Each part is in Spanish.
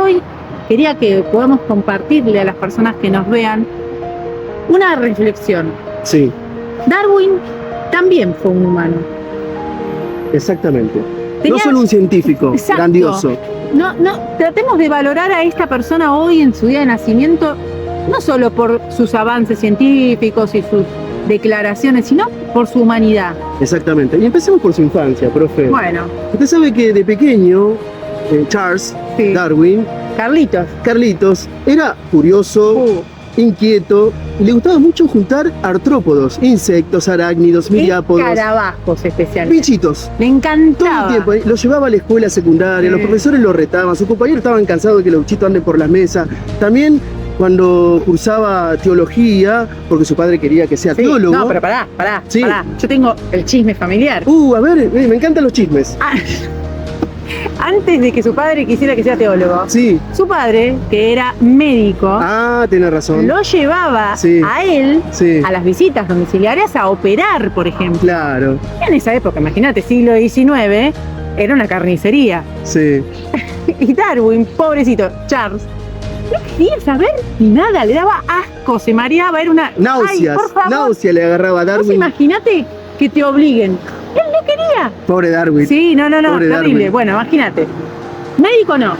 hoy quería que podamos compartirle a las personas que nos vean una reflexión. Sí, Darwin también fue un humano. exactamente. Tenía- No solo un científico Exacto. grandioso. No, tratemos de valorar a esta persona hoy en su día de nacimiento, no solo por sus avances científicos y sus declaraciones, sino por su humanidad. Exactamente. Y empecemos por su infancia, profe. Bueno, Usted sabe que de pequeño, Charles sí. Darwin, Carlitos, era curioso, inquieto, y le gustaba mucho juntar artrópodos, insectos, arácnidos, miriápodos, Escarabajos especialmente. bichitos. Le Todo encantaba. el tiempo, lo llevaba a la escuela secundaria, los profesores lo retaban, sus compañeros estaban cansados de que los bichitos anden por las mesas. También cuando cursaba teología, porque su padre quería que sea Sí. teólogo. No, pero pará. Sí. Yo tengo el chisme familiar. A ver, me encantan los chismes. Ah, Antes de que su padre quisiera que sea teólogo, Sí. su padre, que era médico, Tenés razón. lo llevaba Sí. a él Sí. a las visitas domiciliarias a operar, por ejemplo. Claro, En esa época, imagínate, siglo XIX, era una carnicería. sí. Y Darwin, pobrecito, Charles, no quería saber ni nada, le daba asco, se mareaba, era una... Náuseas, Ay, por favor, náusea le agarraba a vos Darwin. imagínate que te obliguen. Él no quería. Pobre Darwin. Sí, no, Pobre terrible. Darwin. Bueno, imagínate. Médico no.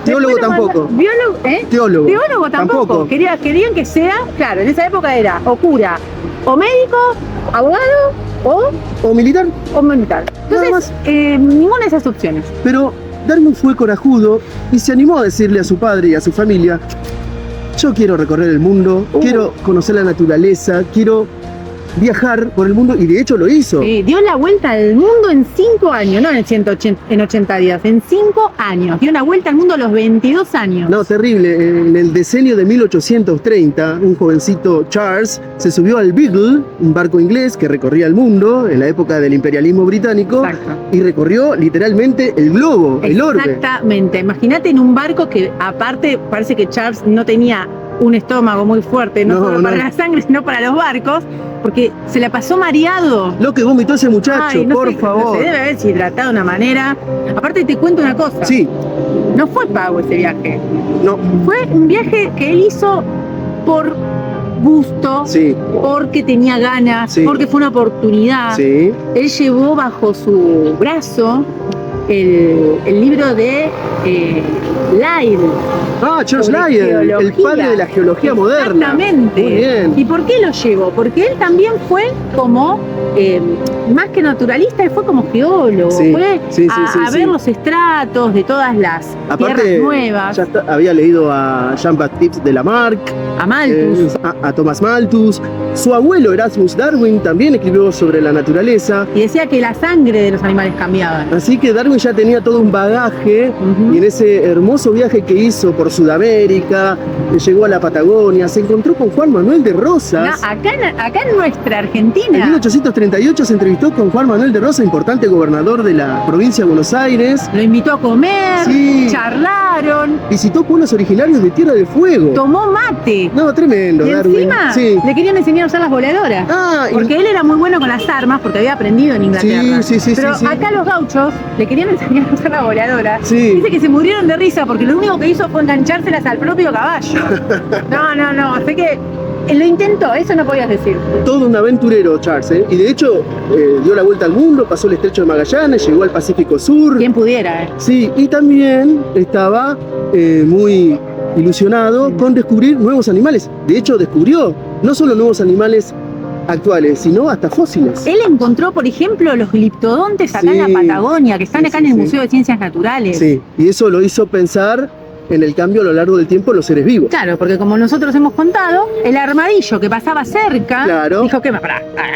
Teólogo Después lo tampoco. Biólogo, ¿eh? Teólogo. Tampoco. Querían que sea, claro, en esa época era o cura, o médico, abogado, O militar. o militar. Nada Entonces, ninguna de esas opciones. Pero Darwin fue corajudo y se animó a decirle a su padre y a su familia: yo quiero recorrer el mundo, quiero conocer la naturaleza, quiero viajar por el mundo, y de hecho lo hizo. Dio la vuelta al mundo en 5 años, no en 80 días, en 5 años. Dio la vuelta al mundo a los 22 años. No, terrible. En el decenio de 1830, un jovencito Charles se subió al Beagle, un barco inglés que recorría el mundo en la época del imperialismo británico, Exacto. y recorrió literalmente el globo, el orbe. Exactamente. Imagínate en un barco que aparte parece que Charles no tenía un estómago muy fuerte, no solo para la sangre, sino para los barcos, porque se la pasó mareado. Lo que vomitó ese muchacho, Ay, no por sé, favor. Se debe haber deshidratado de una manera. Aparte te cuento una cosa. Sí, No fue pago ese viaje. no, Fue un viaje que él hizo por gusto, sí, porque tenía ganas, Sí. porque fue una oportunidad. sí. Él llevó bajo su brazo el libro de Lyell. Charles Sobre Lyell, el geología. padre de la geología moderna. Exactamente. Muy bien. ¿Y por qué lo llevó? Porque él también fue como, más que naturalista, él fue como geólogo. Sí, Fue sí, a ver los estratos de todas las Aparte, tierras nuevas. ya había leído a Jean-Baptiste de Lamarck, A Malthus. a Thomas Malthus. Su abuelo Erasmus Darwin también escribió sobre la naturaleza. Y decía que la sangre de los animales cambiaba. Así que Darwin ya tenía todo un bagaje, Ujú. y en ese hermoso viaje que hizo por Sudamérica, llegó a la Patagonia, se encontró con Juan Manuel de No, Rosas. acá en nuestra En Argentina. 1838 se entrevistó con Juan Manuel de Rosas, importante gobernador de la provincia de Buenos Aires. Lo invitó a comer, Sí. charlaron, Visitó pueblos originarios de Tierra del Fuego. tomó mate. No, tremendo, Y Darwin. encima Sí. le querían enseñar a usar las voladoras. Y- Porque él era muy bueno con las armas, porque había aprendido en Inglaterra. Sí, Pero sí. acá los gauchos le querían enseñar a usar la voladora. Sí. Dice que se murieron de risa porque lo único que hizo fue enganchárselas al propio caballo. No. Sé que lo intentó, eso no podías decir. Todo un aventurero, Charles, ¿eh? Y de hecho, dio la vuelta al mundo, pasó el estrecho de Magallanes, llegó al Pacífico Sur. Quien pudiera, Sí, y también estaba muy ilusionado con descubrir nuevos animales. De hecho, descubrió no solo nuevos animales actuales, sino hasta fósiles. Él encontró, por ejemplo, los gliptodontes acá en Sí. la Patagonia, que están Sí, acá sí, en el sí. Museo de Ciencias Naturales. Sí, y eso lo hizo pensar en el cambio a lo largo del tiempo en los seres vivos. Claro, porque como nosotros hemos contado, el armadillo que pasaba cerca Claro. dijo que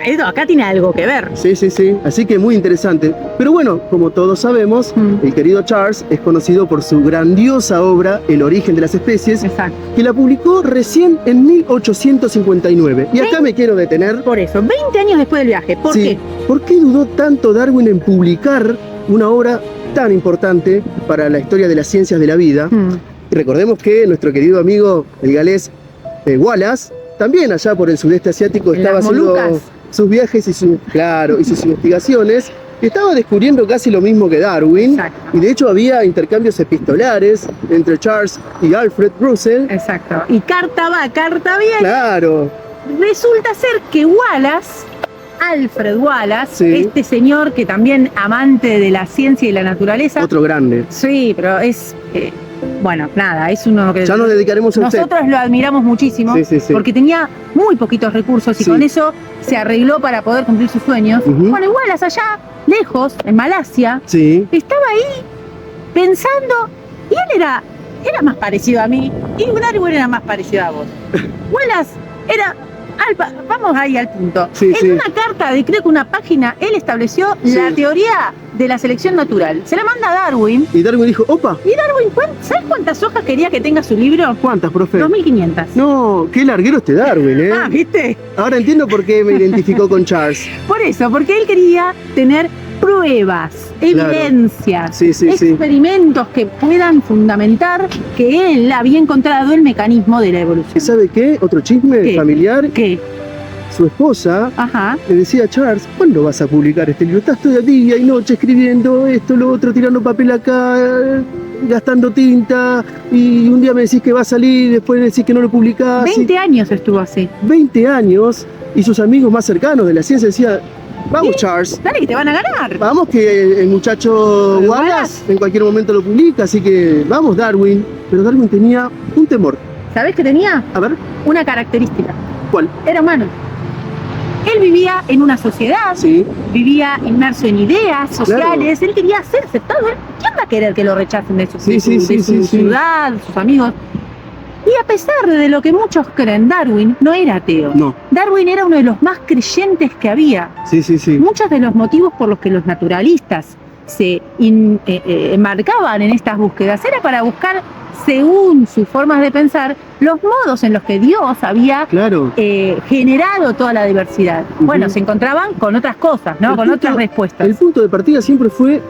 esto acá tiene algo que ver. Sí. Así que muy interesante. Pero bueno, como todos sabemos, el querido Charles es conocido por su grandiosa obra El origen de las especies, Exacto. que la publicó recién en 1859. Y acá me quiero detener. Por eso, 20 años después del viaje. ¿Por Sí. qué? ¿Por qué dudó tanto Darwin en publicar una obra tan importante para la historia de las ciencias de la vida? Y recordemos que nuestro querido amigo, el galés Wallace, también allá por el sudeste asiático En estaba las haciendo Molucas. sus viajes y sus investigaciones. estaba descubriendo casi lo mismo que Darwin. Exacto. Y de hecho había intercambios epistolares entre Charles y Alfred Russell. Exacto. Y carta va, carta viene. Claro. Resulta ser que Wallace, Alfred Wallace, Sí. este señor que también amante de la ciencia y la naturaleza. Otro grande. Sí, pero es, bueno, nada, es uno que Ya nos dedicaremos a usted. nosotros lo admiramos muchísimo, Sí, sí, sí. porque tenía muy poquitos recursos y Sí. con eso se arregló para poder cumplir sus sueños. Ujú. Bueno, Wallace allá, lejos, en Malasia, Sí. estaba ahí pensando, y él era más parecido a mí, y Darwin era más parecido a vos. Wallace era, vamos ahí al punto. Sí, En sí. una carta de creo que una página, él estableció Sí. la teoría de la selección natural. Se la manda a Darwin, Y Darwin dijo, opa, y Darwin, ¿sabes cuántas hojas quería que tenga su libro? ¿cuántas, profe? 2500. No, qué larguero este Darwin, ¿eh? Ah, ¿viste? Ahora entiendo por qué me identificó con Charles. Por eso, porque él quería tener pruebas, Claro. evidencias, Sí, sí, sí. experimentos que puedan fundamentar que él había encontrado el mecanismo de la ¿Y evolución. sabe qué? Otro chisme ¿Qué? familiar. ¿Qué? Su esposa Ajá. le decía a Charles, ¿cuándo vas a publicar este libro? Estás todo el día y noche escribiendo esto, lo otro, tirando papel acá, gastando tinta, y un día me decís que va a salir, después me decís que no lo publicás. 20 años estuvo así. 20 años, y sus amigos más cercanos de la ciencia decían, vamos Sí. Charles, Dale que te van a ganar. vamos que el muchacho ¿El Wallace Wallace? en cualquier momento lo publica, así que vamos Darwin. Pero Darwin tenía un temor. ¿Sabés qué tenía? A ver, Una característica. ¿cuál? Era humano. Él vivía en una sociedad, Sí, vivía inmerso en ideas sociales, él quería ser aceptado. ¿Quién va a querer que lo rechacen de su, Sí, de su- sí, de sí, su sí, sí. ciudad, de sus amigos? Y a pesar de lo que muchos creen, Darwin no era ateo. no, Darwin era uno de los más creyentes que había. sí, sí, sí. Muchos de los motivos por los que los naturalistas se enmarcaban en estas búsquedas era para buscar, según sus formas de pensar, los modos en los que Dios había Claro. generado toda la diversidad. Ujú. Bueno, se encontraban con otras cosas, ¿no? El Con punto- otras respuestas. El punto de partida siempre fue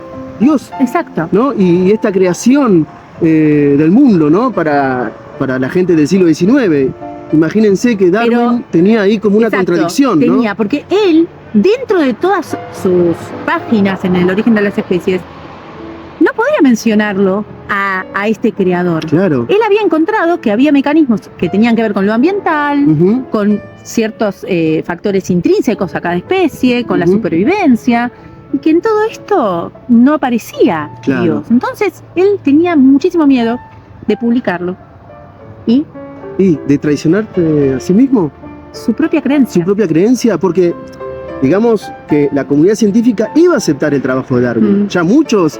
Dios, Exacto. ¿no? Y esta creación del mundo, ¿no? Para la gente del siglo XIX. Imagínense que Darwin Pero- tenía ahí como una Exacto, contradicción, ¿no? tenía, porque él, dentro de todas sus páginas en el origen de las especies, no podía mencionarlo a este creador. Claro. Él había encontrado que había mecanismos que tenían que ver con lo ambiental, Ujú. con ciertos factores intrínsecos a cada especie, con la Ujú. supervivencia, y que en todo esto no aparecía Claro. Dios. Entonces, él tenía muchísimo miedo de publicarlo. Y Y de traicionarte a sí mismo, su propia su creencia. propia creencia, porque digamos que la comunidad científica iba a aceptar el trabajo de Darwin. Mm. Ya muchos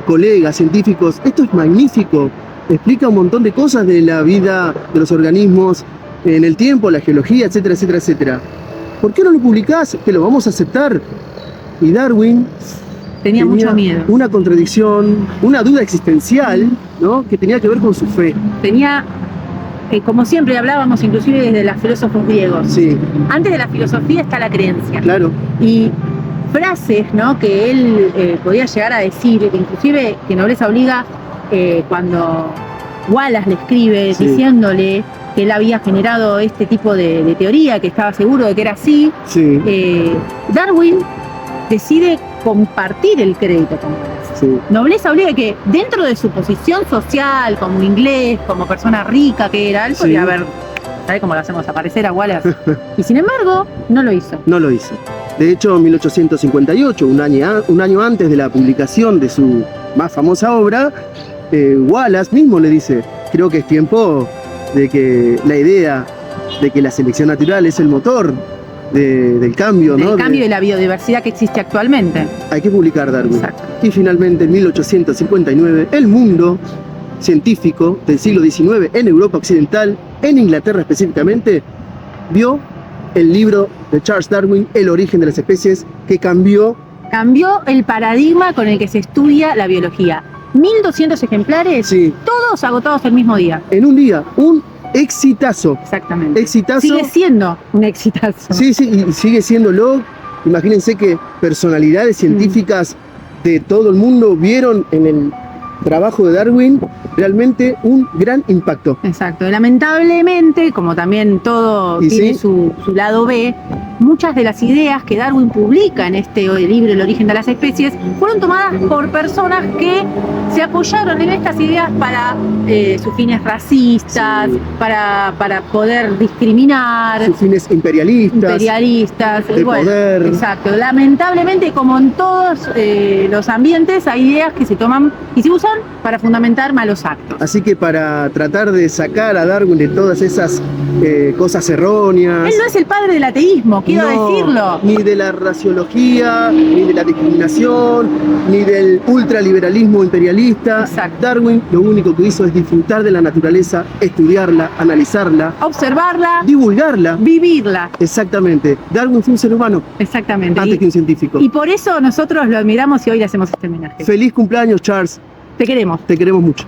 colegas científicos, esto es magnífico, explica un montón de cosas de la vida de los organismos en el tiempo, la geología, etcétera, etcétera, etcétera. ¿Por qué no lo publicás? Que lo vamos a aceptar. Y Darwin Tenía mucho miedo. una contradicción, una duda existencial, ¿no? Que tenía que ver con su fe. Tenía, como siempre hablábamos, inclusive desde los filósofos griegos, Sí, antes de la filosofía está la creencia. claro. Y frases, ¿no?, que él podía llegar a decir, que inclusive que Nobleza Obliga, cuando Wallace le escribe Sí. diciéndole que él había generado este tipo de teoría, que estaba seguro de que era así, Sí, Darwin decide compartir el crédito con Wallace. sí. Nobleza Obliga que dentro de su posición social, como inglés, como persona rica que era, él Sí. podía haber, ¿sabe cómo lo hacemos aparecer a Wallace? Y sin embargo, no lo hizo. No lo hizo. De hecho, en 1858, un año antes de la publicación de su más famosa obra, Wallace mismo le dice, creo que es tiempo de que la idea de que la selección natural es el motor del cambio, Del ¿no? cambio de la biodiversidad que existe actualmente. Hay que publicar Darwin. Exacto. Y finalmente, en 1859, el mundo científico del siglo XIX en Europa Occidental, en Inglaterra específicamente, vio el libro de Charles Darwin, El origen de las especies, que cambió. Cambió el paradigma con el que se estudia la biología. 1200 ejemplares, Sí, todos agotados el mismo día. en un día, un exitazo. Exactamente. Exitazo. Sigue siendo un exitazo. Sí, sí, y sigue siéndolo. Imagínense que personalidades científicas de todo el mundo vieron en el trabajo de Darwin realmente un gran impacto. Exacto. Lamentablemente, como también todo Y tiene sí. su lado B, muchas de las ideas que Darwin publica en este libro El origen de las especies fueron tomadas por personas que se apoyaron en estas ideas para sus fines racistas, para poder discriminar. Sus fines imperialistas. De poder. Exacto. Lamentablemente, como en todos los ambientes, hay ideas que se toman y se usan para fundamentar malos actos. Así que para tratar de sacar a Darwin de todas esas cosas erróneas. Él no es el padre del ateísmo, quiero decirlo. Ni de la raciología, ni de la discriminación, ni del ultraliberalismo imperialista. Exacto. Darwin lo único que hizo es disfrutar de la naturaleza, estudiarla, analizarla, Observarla, divulgarla. vivirla. Exactamente. Darwin fue un ser humano Exactamente. antes que un científico. Y por eso nosotros lo admiramos y hoy le hacemos este homenaje. Feliz cumpleaños, Charles. Te queremos. Te queremos mucho.